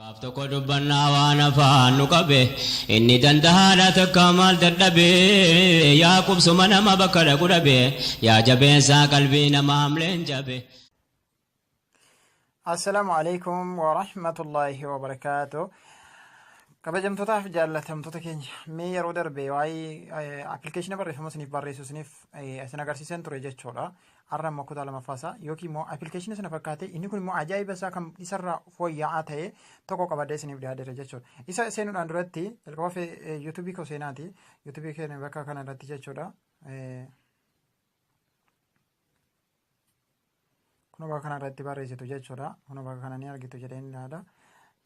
Gaaf tokko dubbannaa waan afaan nu qabe inni dandahaadha takka maal dadhabe yaa qubsuma nama bakka dhaqu dhabe yaa jabeensaa qalbii nama hamleen jabe. Assalaamu alaikum wa rahmatullahi wa barakaatuh. Kabajamtootaaf jaallatamtoota keenya mee yeroo darbe waa'ee appilikeeshina barreeffama isiniif barreessu isiniif isin agarsiisan ture jechuudha. Har'a immoo kutaa lammaffaasaa yookiin immoo appilikeeshina sana fakkaatee inni kun immoo ajaa'iba isaa kan isarraa fooyya'aa ta'e tokko qabadee isiniif dhiyaadheera jechuudha. Isa seenuudhaan duratti jalqaba yuutuubii koo seenaati. Yuutuubii keenya bakka kana irratti jechuudha. Kun bakka kana irratti barreessitu jechuudha. Kun bakka kana ni argitu jedheen ilaala.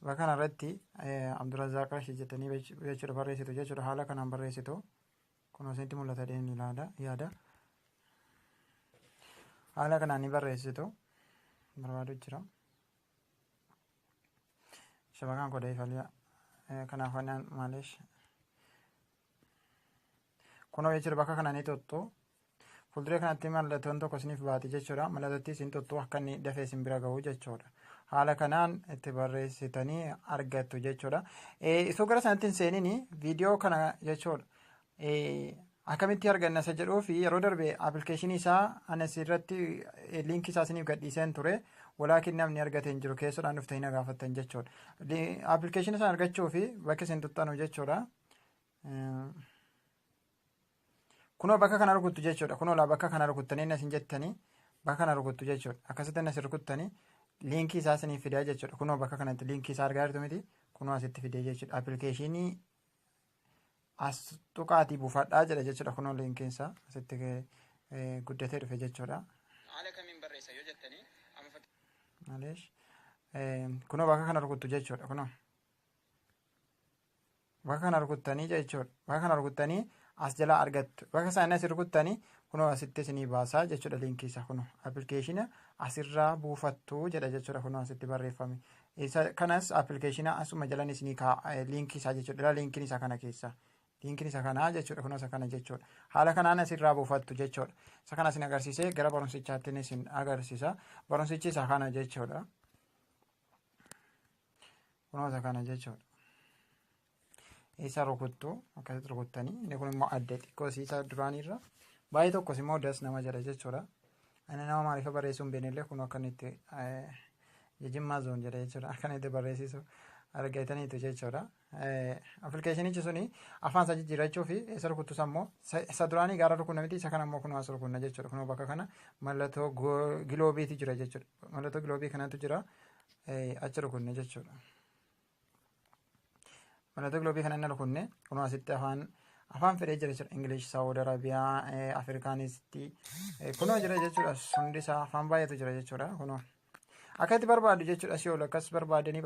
Bakka kana irratti Abdurrazaaq Rashid jettanii jechuudha barreessitu jechuudha. Haala kanaan barreessitu. Kun asitti mul'ata jedheen ilaala yaada. Haala kanaan ni barreessitu. Barbaadu jira. Shabakaan kodee falyaa. Kanaaf waan maalish. Kunoo jechuudha bakka kanaan ni tuttu. Fuulduree kanatti mallattoon tokko isiniif baati jechuudha. Mallattootti isin tuttu akka inni dafee isin bira gahu jechuudha. Haala kanaan itti barreessitanii argattu jechuudha. Isoo gara sanatti hin seenini viidiyoo kana jechuudha. Akkamitti arganna isa jedhuu fi yeroo darbe appilikeeshinii isaa anas irratti liinkii isaa isiniif gadhiiseen ture. Walaakin namni argatee hin jiru keessodhaan dhuftanii na gaafattan jechuudha. Appilikeeshina sana argachuu fi bakka isin tuttanu jechuudha. Kunoo bakka kana rukuttu jechuudha. Kunoo bakka kana rukuttanii isin jettanii bakka kana rukuttu jechuudha. Akkasitti isin rukuttanii liinkii isaa isiniif fidaa jechuudha. Kunoo bakka kanatti liinkii isaa argaa jirtu miti. Kunoo asitti fidee jechuudha. Appilikeeshinii as tuqaatii buufadhaa jedha jechuudha. Kunoo liinkiin isaa asitti guddatee dhufe jechuudha. Haala kamiin barreessa yoo jettanii Maleesh. Kunoo bakka kana rukuttu jechuudha. Kunoo bakka kana rukuttanii jechuudha. Bakka kana rukuttanii as jala argattu. Bakka isaanii as rukuttanii kunoo asitti isinii baasaa jechuudha liinkii isaa. Kunoo appilikeeshina asirraa buufattuu jedha jechuudha. Kunoo asitti barreeffame. Isa kanas appilikeeshina asuma jalan isinii liinkii isaa jechuudha. Liinkiin isaa kana keessa. Liinkiin isa kanaa jechuudha. Kunoo isa kana jechuudha. Haala kanaan asirraa buufattu jechuudha. Isa kana isin agarsiisee gara barumsichaatti isin agarsiisa. Barumsichi isa kana jechuudha. Kunoo isa kana jechuudha. Isa rukuttu akkasitti rukuttanii inni kun immoo adda xiqqoo isa duraaniirra baay'ee tokkos immoo das nama jedha jechuudha. Ani nama maaliif barreessuu hin beeknellee kun akka inni itti jijjimmaa zoon jedha jechuudha. Akka inni itti barreessisu argataniitu jechuudha. Appilikeeshinichi suni afaan isaa jijjiirrachuu fi isa rukuttus ammoo isa duraanii gaara rukunna miti isa kana immoo kunoo as rukunna jechuudha. Kunoo bakka kana mallattoo giloobiitu jira jechuudha. Mallattoo giloobii kanatu jira achi rukunne jechuudha. Mallattoo giloobii kana inni rukunne kunoo asitti afaan fedhee jira jechuudha. Ingilish, Saawud Arabiyaa, Afrikaanisti kunoo jira jechuudha. Hundi isaa afaan baay'eetu jira jechuudha. Kunoo akka itti barbaadu jechuudha. Si oolu akkas barbaadanii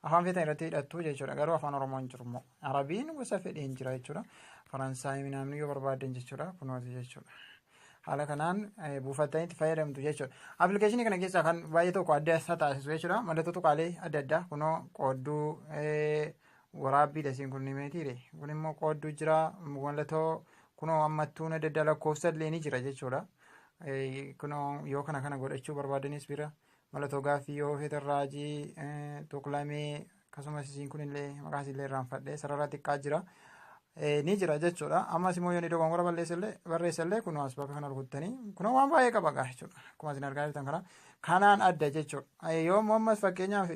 afaan feetan irratti hidhattu jechuudha. Garuu afaan Oromoo hin jiru immoo. Arabiin gosa fedheen jira jechuudha. Faransaayii namni yoo barbaadan jechuudha. Kunooti jechuudha. Haala kanaan buufattanii itti fayyadamtu jechuudha. Appilikeeshinii kana keessaa kan baay'ee tokko adda isa taasisu jechuudha. Mallattoo tuqaalee adda addaa kunoo qoodduu waraabbiidha isiin kun nimeetiire. Kun immoo qoodduu jira. Mallattoo kunoo ammattuun adda addaa lakkoofsa illee ni jira jechuudha. Kunoo yoo kana godhachuu barbaadanis bira mallattoo gaaffii yoo feetan raajii tuqlamee akkasumas isiin kun illee maqaan illee irraanfadhee sarara xiqqaa jira. Ni jira jechuudha. Ammas immoo yoo ni dogongora barreessallee kunoo as bakka kana rukuttanii kunoo waan baay'ee qaba jechuudha. Akkuma isin argaa jirtan kana kanaan adda jechuudha. Yoo ammas fakkeenyaaf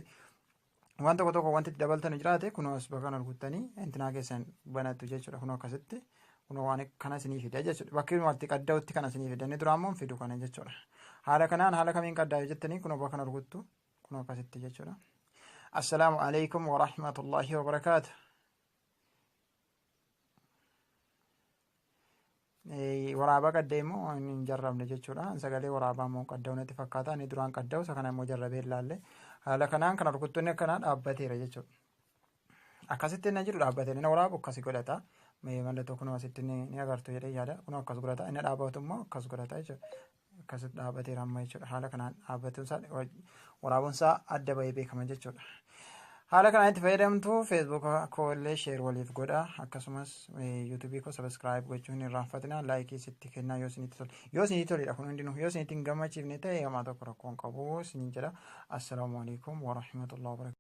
waan tokko wanti itti dabaltan jiraate kunoo as bakka kana rukuttanii intinaa keessan banattu jechuudha. Kunoo akkasitti kunoo waan kana isinii fida jechuudha. Bakki walitti qadda'utti kana isinii fida. Inni dura ammoo fidu kana jechuudha. Haala kanaan haala kamiin qaddaa'u jettanii kunoo bakka kana rukuttu kunoo akkasitti jechuudha. Assalaamu alaikum wa rahmatullahi wa barakaatuh. Waraabaa qaddee immoo hin jarrabne jechuudha. Sagalee waraabaa immoo qadda'u natti fakkaata. Inni duraan qadda'u isa kana immoo jarrabee ilaalle. Haala kanaan kana rukuttoonni akkanaa dhaabbateera jechuudha. Akkasitti inni jiru dhaabbateera. Inni waraabu akkasii godhata. Mallattoo kunoo asitti ni agartu jedhee yaada. Kunoo akkas godhata. Inni dhaabbatu immoo akkas godhata jechuudha. Akkasitti dhaabbateera amma jechuudha. Haala kanaan dhaabbatuunsaa waraabuunsaa adda bahee beekama jechuudha. Haala kanaan itti fayyadamtu Facebook koollee sheer waliif godha. Akkasumas YouTube koo subscribe gochuun hin irraanfatina. Laayikii sitti kennaa yoo isinitti tole. Yoo isinitti toledha kun hundinuu yoo isinitti hin gammachiifne ta'e hamaa tokko rakkoon qabu isiniin jedha. Assalaamu alaikum wa rahmatullahi wa barakatuh.